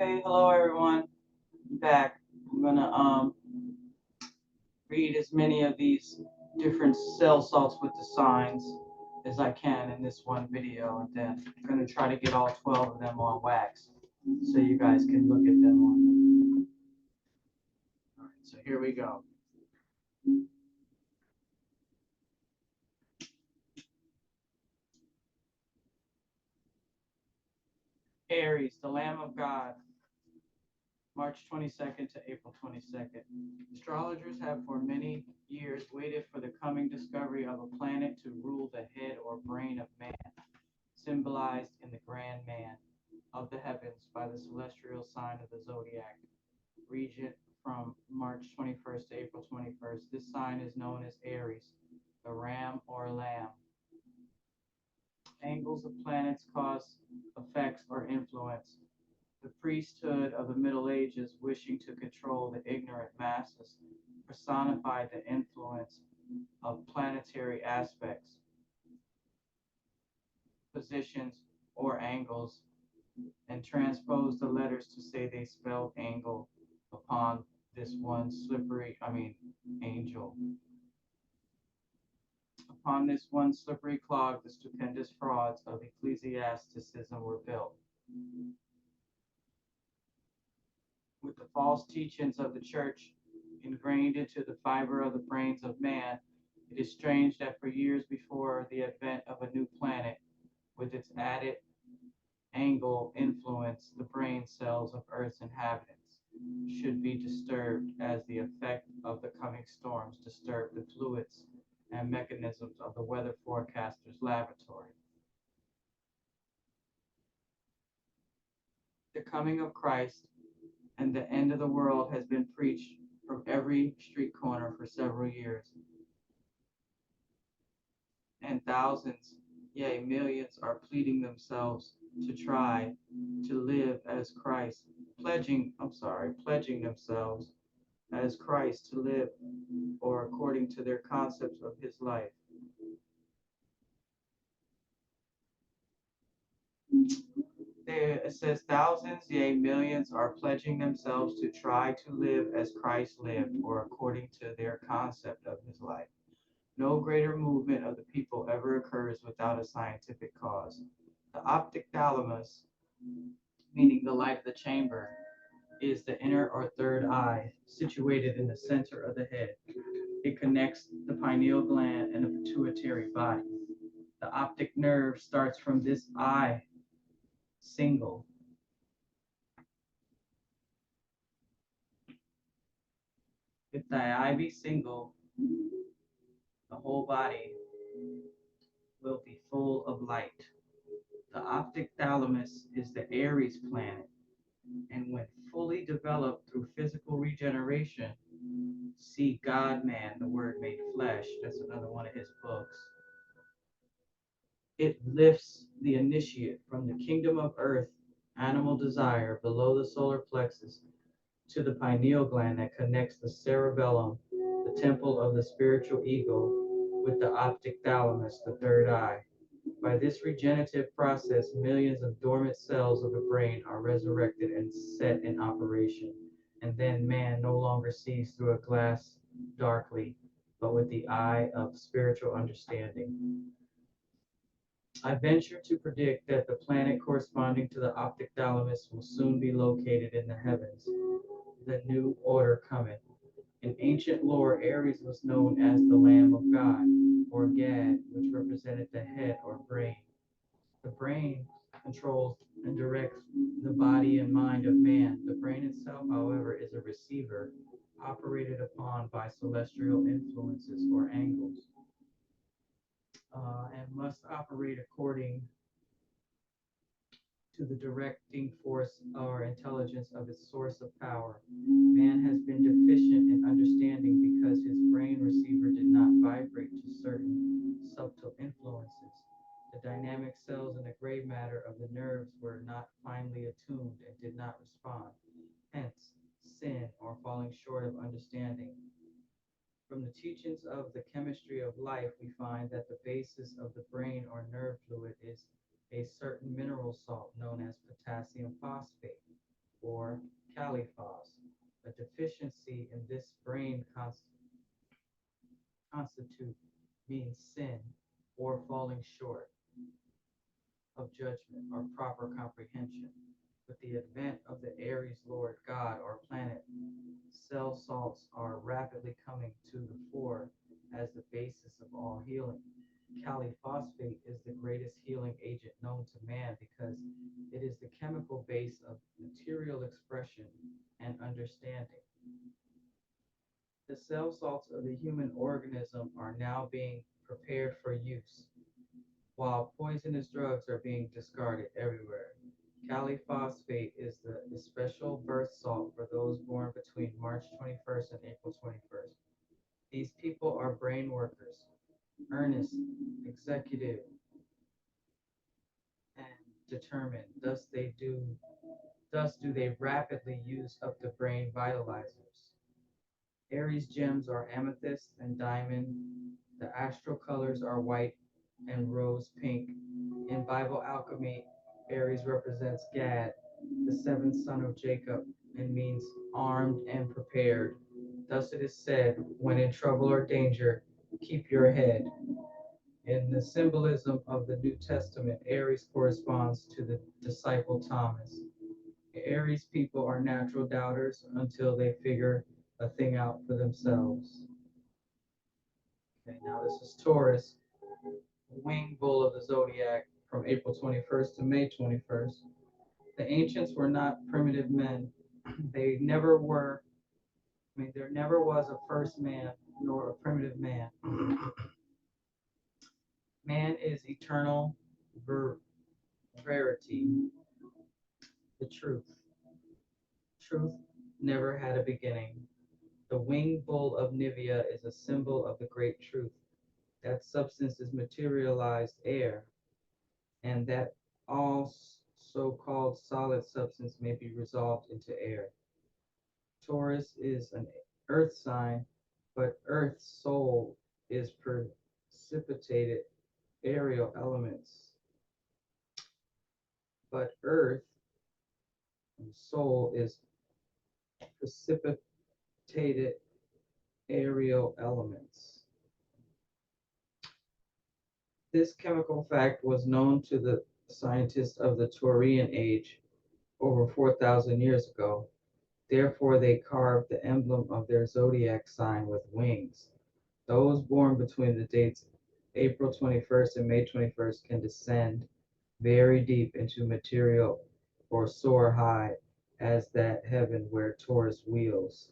Okay, hello everyone. I'm back. I'm gonna read as many of these different cell salts with the signs as I can in this one video, and then I'm gonna try to get all 12 of them on wax so you guys can look at them on. All right, so here we go. Aries, the Lamb of God, March 22nd to April 22nd. Astrologers have for many years waited for the coming discovery of a planet to rule the head or brain of man, symbolized in the grand man of the heavens by the celestial sign of the zodiac, regent from March 21st to April 21st. This sign is known as Aries, the ram or lamb. Angles of planets cause effects or influence. The priesthood of the Middle Ages, wishing to control the ignorant masses, personified the influence of planetary aspects, positions, or angles, and transposed the letters to say they spelled angle upon this one angel. Upon this one slippery clog, the stupendous frauds of ecclesiasticism were built. With the false teachings of the church ingrained into the fiber of the brains of man, it is strange that for years before the advent of a new planet, with its added angle influence, the brain cells of Earth's inhabitants should be disturbed as the effect of the coming storms disturb the fluids and mechanisms of the weather forecaster's laboratory. The coming of Christ and the end of the world has been preached from every street corner for several years, and thousands, yea, millions are pleading themselves to try to live as Christ, pledging themselves as Christ to live or according to their concepts of his life. It says thousands, yea, millions are pledging themselves to try to live as Christ lived or according to their concept of his life. No greater movement of the people ever occurs without a scientific cause. The optic thalamus, meaning the light of the chamber, is the inner or third eye, situated in the center of the head. It connects the pineal gland and the pituitary body. The optic nerve starts from this eye single. If thy eye be single, the whole body will be full of light. The optic thalamus is the Aries planet, and when fully developed through physical regeneration, see God Man, the Word made flesh, that's another one of his books. It lifts the initiate from the kingdom of earth, animal desire, below the solar plexus, to the pineal gland that connects the cerebellum, the temple of the spiritual ego, with the optic thalamus, the third eye. By this regenerative process, millions of dormant cells of the brain are resurrected and set in operation. And then man no longer sees through a glass darkly, but with the eye of spiritual understanding. I venture to predict that the planet corresponding to the optic thalamus will soon be located in the heavens. The new order cometh. In ancient lore, Aries was known as the Lamb of God, or Gad, which represented the head or brain. The brain controls and directs the body and mind of man. The brain itself, however, is a receiver operated upon by celestial influences or angles, and must operate according to the directing force or intelligence of its source of power. Man has been deficient in understanding because his brain receiver did not vibrate to certain subtle influences. The dynamic cells in the gray matter of the nerves were not finely attuned and did not respond. Hence, sin or falling short of understanding. From the teachings of the chemistry of life, we find that the basis of the brain or nerve fluid is a certain mineral salt known as potassium phosphate, or Phos. A deficiency in this brain constitute means sin or falling short of judgment or proper comprehension. With the advent of the Aries Lord God or planet, cell salts are rapidly coming to the fore as the basis of all healing. Caliphosphate is the greatest healing agent known to man because it is the chemical base of material expression and understanding. The cell salts of the human organism are now being prepared for use, while poisonous drugs are being discarded everywhere. Caliphosphate is the special birth salt for those born between March 21st and April 21st. These people are brain workers, earnest, executive, and determined. Thus do they rapidly use up the brain vitalizers. Aries gems are amethyst and diamond. The astral colors are white and rose pink. In Bible alchemy, Aries represents Gad, the seventh son of Jacob, and means armed and prepared. Thus it is said, when in trouble or danger, keep your head. In the symbolism of the New Testament, Aries corresponds to the disciple Thomas. Aries people are natural doubters until they figure a thing out for themselves. Okay, now this is Taurus, winged bull of the zodiac from April 21st to May 21st. The ancients were not primitive men. They never were, there never was a first man nor a primitive man. Man is eternal verity, the truth. Truth never had a beginning. The winged bull of Nivea is a symbol of the great truth. That substance is materialized air, and that all so-called solid substance may be resolved into air. Taurus is an earth sign, but earth's soul is precipitated aerial elements. But earth and soul is precipitated aerial elements. This chemical fact was known to the scientists of the Taurian age over 4,000 years ago. Therefore, they carved the emblem of their zodiac sign with wings. Those born between the dates April 21st and May 21st can descend very deep into material or soar high as that heaven where Taurus wheels,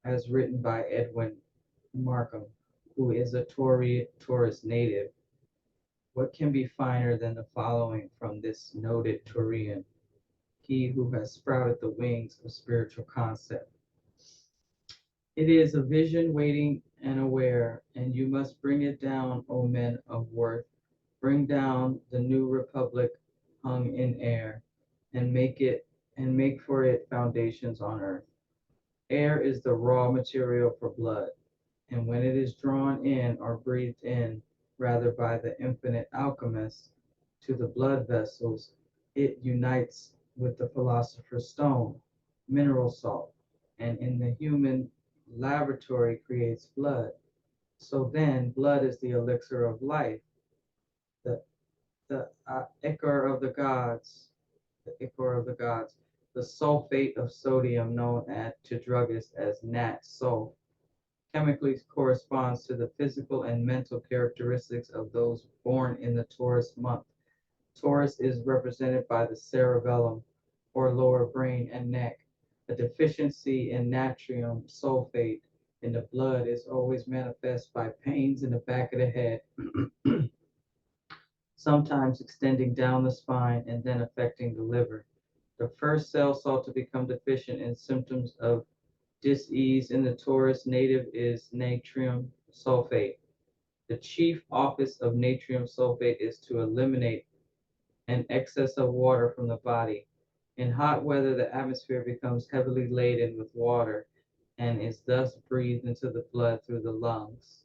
as written by Edwin Markham, who is a Taurus native. What can be finer than the following from this noted Taurian, he who has sprouted the wings of spiritual concept? It is a vision waiting and aware, and you must bring it down, O men of worth. Bring down the new republic hung in air, and make for it foundations on earth. Air is the raw material for blood, and when it is drawn in or breathed in, rather by the infinite alchemist, to the blood vessels, it unites with the philosopher's stone, mineral salt, and in the human laboratory creates blood. So then, blood is the elixir of life, the ichor of the gods, the sulfate of sodium known to druggists as Nat Sulph, chemically corresponds to the physical and mental characteristics of those born in the Taurus month. Taurus is represented by the cerebellum, or lower brain and neck. A deficiency in natrium sulfate in the blood is always manifest by pains in the back of the head, sometimes extending down the spine and then affecting the liver. The first cell salt to become deficient in symptoms of dis-ease in the Taurus native is natrium sulfate. The chief office of natrium sulfate is to eliminate an excess of water from the body. In hot weather, the atmosphere becomes heavily laden with water and is thus breathed into the blood through the lungs.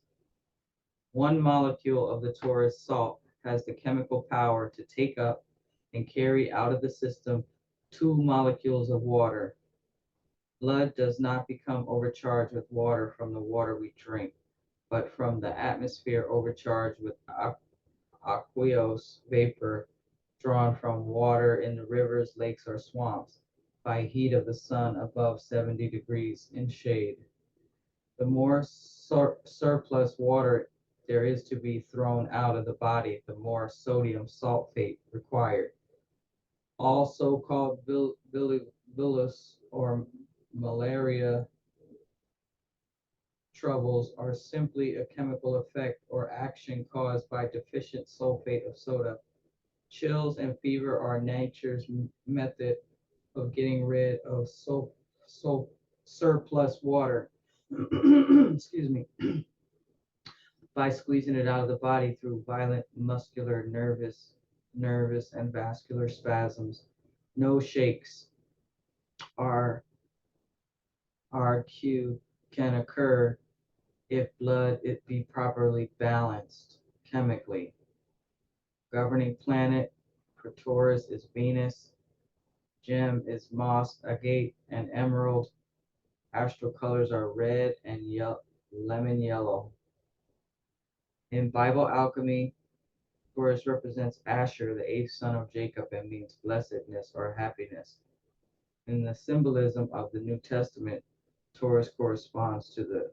One molecule of the Taurus salt has the chemical power to take up and carry out of the system 2 molecules of water. Blood does not become overcharged with water from the water we drink, but from the atmosphere overcharged with aqueous vapor drawn from water in the rivers, lakes, or swamps by heat of the sun above 70 degrees in shade. The more surplus water there is to be thrown out of the body, the more sodium sulfate required. All so-called villus or malaria troubles are simply a chemical effect or action caused by deficient sulfate of soda. Chills and fever are nature's method of getting rid of surplus water. Excuse me. By squeezing it out of the body through violent muscular, nervous and vascular spasms. No shakes are RQ can occur if blood it be properly balanced chemically. Governing planet for Taurus is Venus. Gem is moss, agate, and emerald. Astral colors are red and lemon yellow. In Bible alchemy, Taurus represents Asher, the eighth son of Jacob, and means blessedness or happiness. In the symbolism of the New Testament, Taurus corresponds to the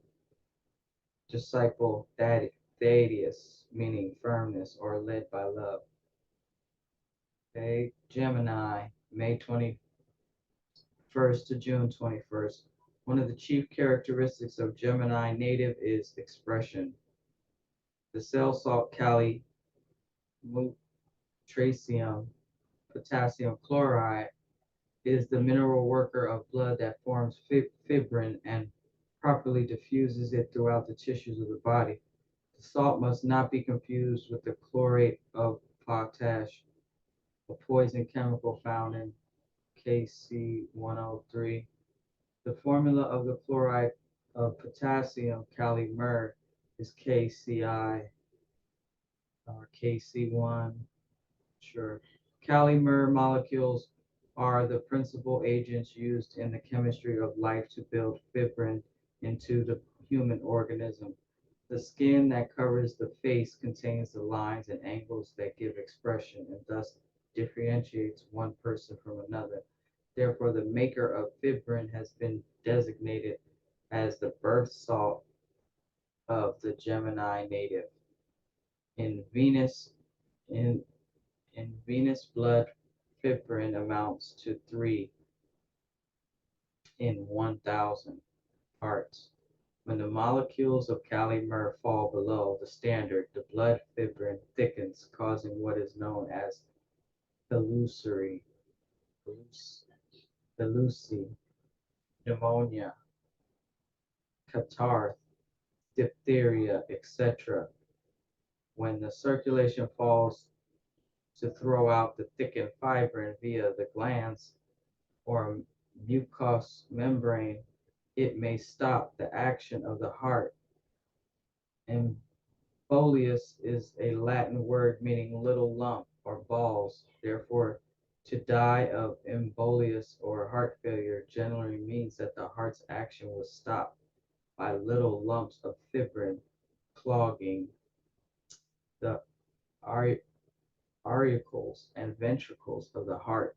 disciple Thaddeus, meaning firmness or led by love. Okay, Gemini, May 21st to June 21st. One of the chief characteristics of Gemini native is expression. The cell salt Kali tratium potassium chloride is the mineral worker of blood that forms fibrin and properly diffuses it throughout the tissues of the body. The salt must not be confused with the chlorate of potash, a poison chemical found in KC-103. The formula of the chloride of potassium calimur is KCI or KC1. Sure. Calimur molecules are the principal agents used in the chemistry of life to build fibrin into the human organism. The skin that covers the face contains the lines and angles that give expression and thus differentiates one person from another. Therefore, the maker of fibrin has been designated as the birth salt of the Gemini native. In Venus, in Venus blood, fibrin amounts to 3 in 1,000 parts. When the molecules of calimur fall below the standard, the blood fibrin thickens, causing what is known as pellucid, pneumonia, catarrh, diphtheria, etc. When the circulation falls to throw out the thickened fibrin via the glands or mucous membrane, it may stop the action of the heart. Embolius is a Latin word meaning little lump or balls. Therefore, to die of embolius or heart failure generally means that the heart's action was stopped by little lumps of fibrin clogging the auricles and ventricles of the heart.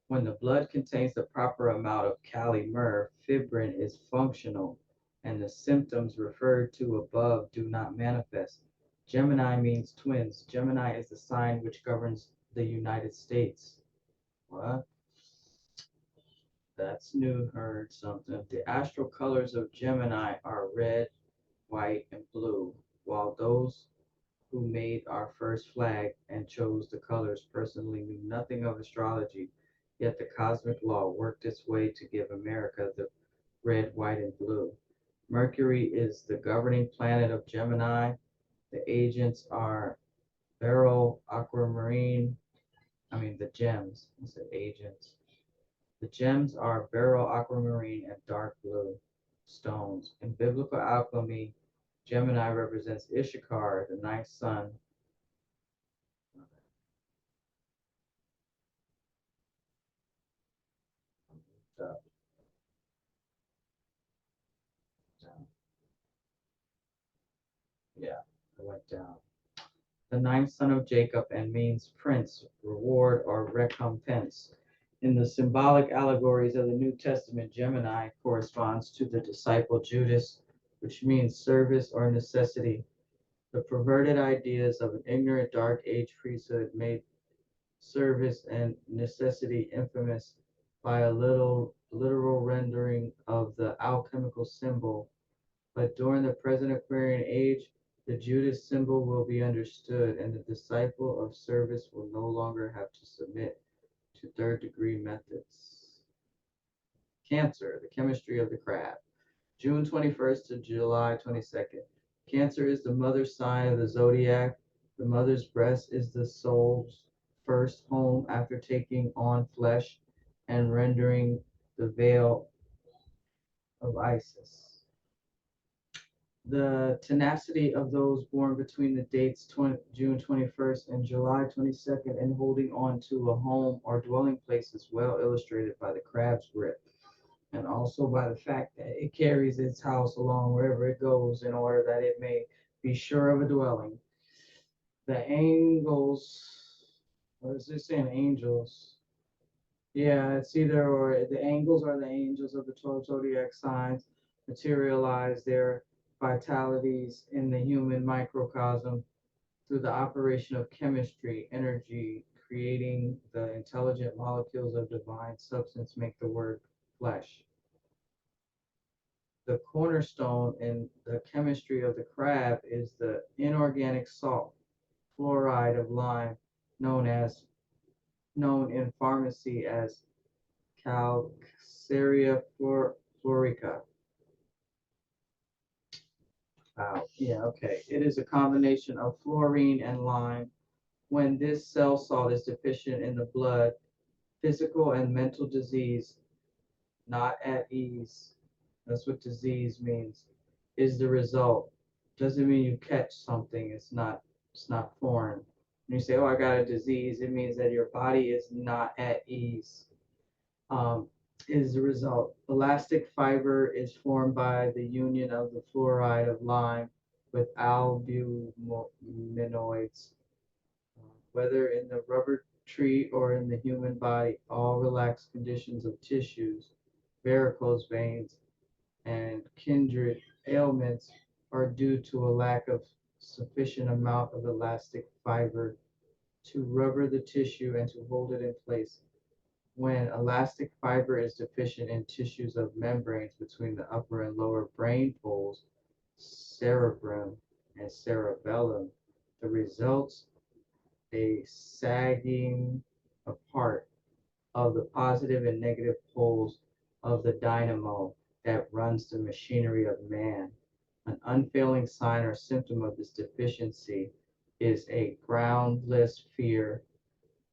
When the blood contains the proper amount of calimur, fibrin is functional, and the symptoms referred to above do not manifest. Gemini means twins. Gemini is the sign which governs the United States. What? That's new, heard something. The astral colors of Gemini are red, white, and blue, while those who made our first flag and chose the colors personally knew nothing of astrology, yet the cosmic law worked its way to give America the red, white, and blue. Mercury is the governing planet of Gemini. The agents are beryl, aquamarine, the gems. I said agents. The gems are beryl, aquamarine, and dark blue stones. In biblical alchemy, Gemini represents Issachar, the ninth son. up, down. Yeah, I went down. The ninth son of Jacob and means prince, reward, or recompense. In the symbolic allegories of the New Testament, Gemini corresponds to the disciple Judas, which means service or necessity. The perverted ideas of an ignorant dark age priesthood made service and necessity infamous by a little literal rendering of the alchemical symbol, but during the present Aquarian age, the Judas symbol will be understood, and the disciple of service will no longer have to submit to third degree methods. Cancer, the chemistry of the crab. June 21st to July 22nd. Cancer is the mother sign of the zodiac. The mother's breast is the soul's first home after taking on flesh and rendering the veil of Isis. The tenacity of those born between the dates June 21st and July 22nd and holding on to a home or dwelling place is well illustrated by the crab's grip, and also by the fact that it carries its house along wherever it goes in order that it may be sure of a dwelling. The angles, what is this saying? Angels. Yeah, it's either or the angles are the angels of the 12 zodiac signs materialize their vitalities in the human microcosm through the operation of chemistry, energy, creating the intelligent molecules of divine substance make the word flesh. The cornerstone in the chemistry of the crab is the inorganic salt, fluoride of lime, known in pharmacy as Calcaria fluorica. Yeah, okay. It is a combination of fluorine and lime. When this cell salt is deficient in the blood, physical and mental disease, not at ease, that's what disease means, is the result. Doesn't mean you catch something. It's not foreign. When you say, oh, I got a disease, it means that your body is not at ease. Is the result. Elastic fiber is formed by the union of the fluoride of lime with albuminoids. Whether in the rubber tree or in the human body, all relaxed conditions of tissues, varicose veins, and kindred ailments are due to a lack of sufficient amount of elastic fiber to rubber the tissue and to hold it in place. When elastic fiber is deficient in tissues of membranes between the upper and lower brain folds, cerebrum and cerebellum, the results a sagging apart of the positive and negative poles of the dynamo that runs the machinery of man. An unfailing sign or symptom of this deficiency is a groundless fear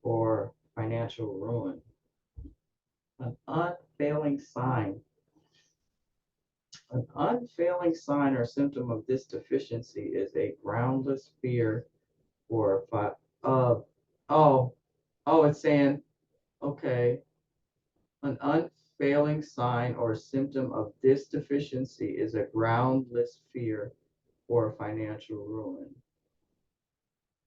or financial ruin. An unfailing sign. An unfailing sign or symptom of this deficiency is a groundless fear or of oh it's saying okay. An unfailing sign or symptom of this deficiency is a groundless fear or financial ruin.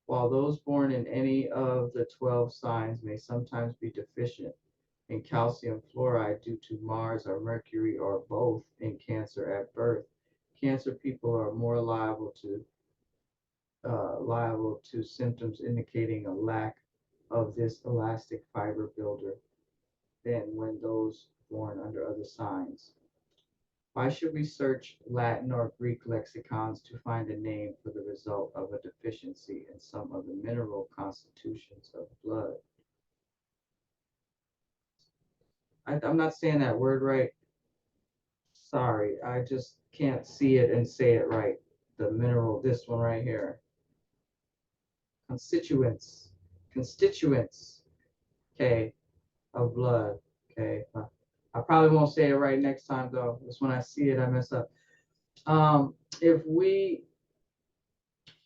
While those born in any of the 12 signs may sometimes be deficient in calcium fluoride due to Mars or Mercury or both in Cancer at birth, Cancer people are more liable to symptoms indicating a lack of this elastic fiber builder than when those born under other signs. Why should we search Latin or Greek lexicons to find a name for the result of a deficiency in some of the mineral constitutions of blood? I'm not saying that word right. Sorry, I just can't see it and say it right. The mineral, this one right here. Constituents, constituents, okay, of blood, okay. I probably won't say it right next time though. Just when I see it, I mess up. If we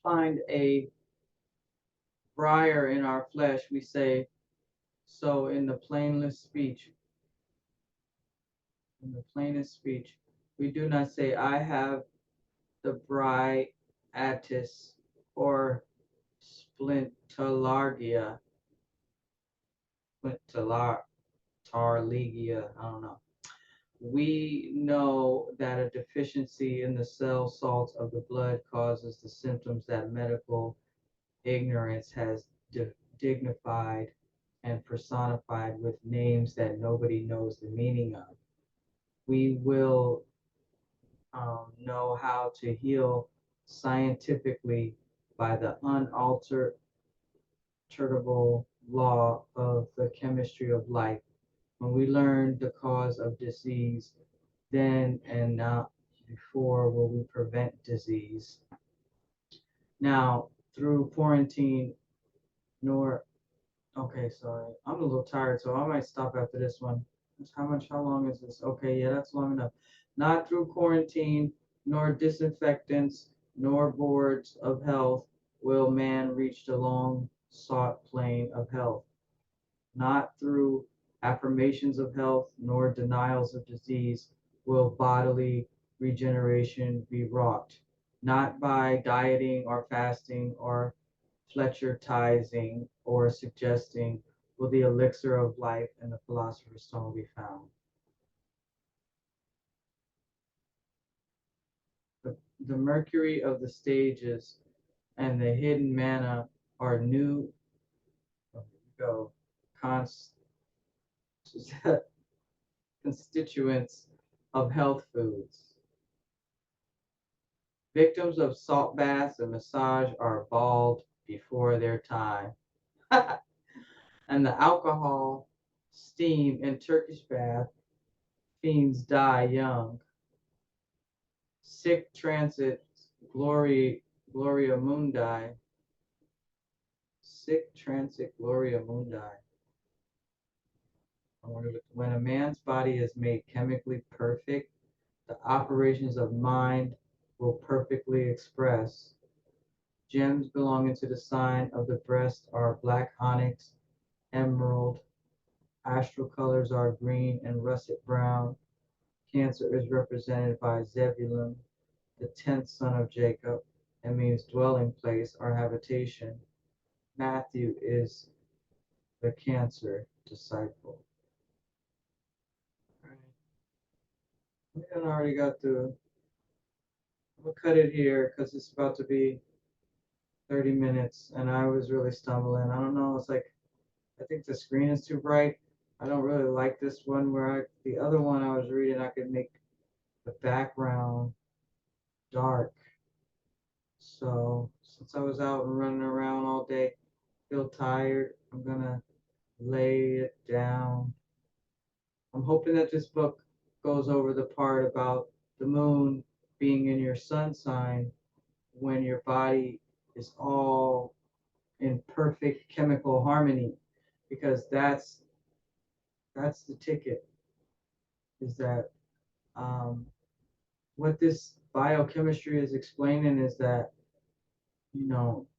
find a briar in our flesh, we say, so in the plainest speech, In the plainest speech, we do not say, I have the bryatis or splintalargia, splintalar, tarlegia, I don't know. We know that a deficiency in the cell salts of the blood causes the symptoms that medical ignorance has dignified and personified with names that nobody knows the meaning of. We will know how to heal scientifically by the unalterable law of the chemistry of life. When we learn the cause of disease, then and not before will we prevent disease. Now, through quarantine, nor okay, sorry. I'm a little tired, so I might stop after this one. How long is this? Okay, yeah, that's long enough. Not through quarantine, nor disinfectants, nor boards of health will man reach the long sought plane of health. Not through affirmations of health, nor denials of disease will bodily regeneration be wrought. Not by dieting or fasting or Fletchertizing or suggesting will the elixir of life and the philosopher's stone be found. The mercury of the stages and the hidden manna are new go, constituents of health foods. Victims of salt baths and massage are bald before their time. And the alcohol, steam, and Turkish bath fiends die young. Sic transit gloria mundi. Sic transit gloria mundi. When a man's body is made chemically perfect, the operations of mind will perfectly express. Gems belonging to the sign of the breast are black onyx, emerald. Astral colors are green and russet brown. Cancer is represented by Zebulun, the 10th son of Jacob, and means dwelling place or habitation. Matthew is the Cancer disciple. All right. We already got through. We'll cut it here because it's about to be 30 minutes and I was really stumbling. I don't know. It's like, I think the screen is too bright. I don't really like this one the other one I was reading, I could make the background dark. So since I was out and running around all day, feel tired, I'm gonna lay it down. I'm hoping that this book goes over the part about the moon being in your sun sign when your body is all in perfect chemical harmony, because that's the ticket. Is that what this biochemistry is explaining is that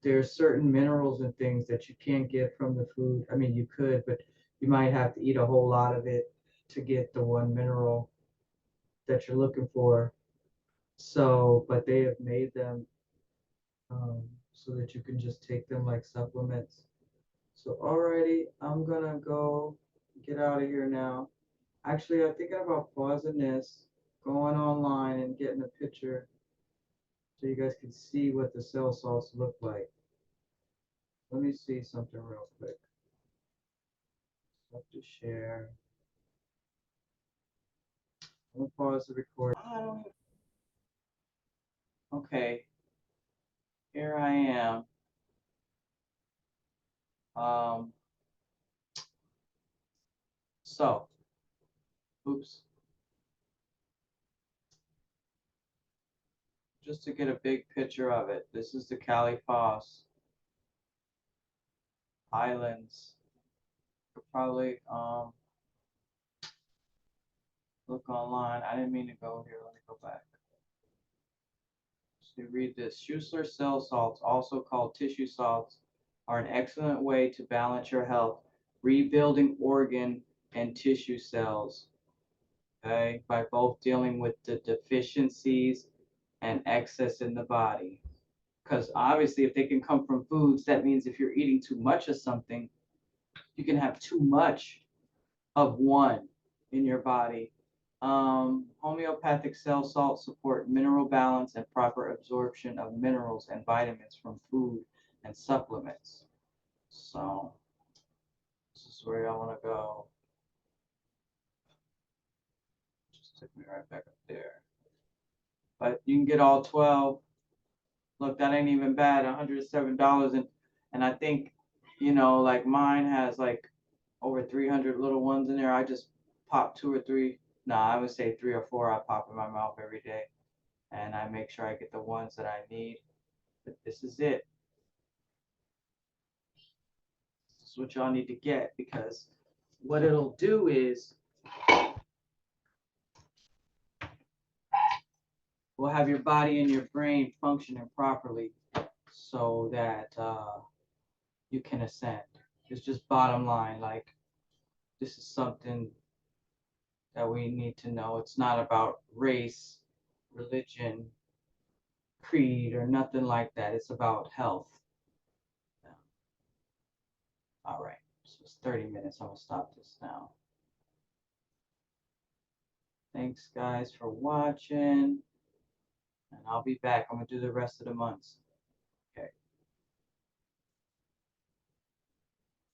there's certain minerals and things that you can't get from the food. I mean, you could, but you might have to eat a whole lot of it to get the one mineral that you're looking for. So, but they have made them so that you can just take them like supplements. So, alrighty, I'm gonna go get out of here now. Actually, I'm thinking about pausing this, going online and getting a picture so you guys can see what the cell salts look like. Let me see something real quick. Have to share. I'm gonna pause the recording. Okay, here I am. Um, so, oops. Just to get a big picture of it, this is the Kail Phos Islands. Could probably look online. I didn't mean to go here. Let me go back. So read this. Schussler cell salts, also called tissue salts, are an excellent way to balance your health, rebuilding organ and tissue cells. okay, by both dealing with the deficiencies and excess in the body. Because obviously, if they can come from foods, that means if you're eating too much of something, you can have too much of one in your body. Homeopathic cell salts support mineral balance and proper absorption of minerals and vitamins from food and supplements. So, this is where I want to go. Just took me right back up there. But you can get all 12. Look, that ain't even bad. $107. And I think, like mine has like over 300 little ones in there. I just pop 2 or 3. Nah, I would say 3 or 4 I pop in my mouth every day. And I make sure I get the ones that I need. But this is it. This is what y'all need to get, because what it'll do is we'll have your body and your brain functioning properly so that you can ascend. It's just bottom line. Like, this is something that we need to know. It's not about race, religion, creed, or nothing like that. It's about health. Yeah. All right. So it's 30 minutes. I'm going to stop this now. Thanks, guys, for watching. And I'll be back. I'm going to do the rest of the months.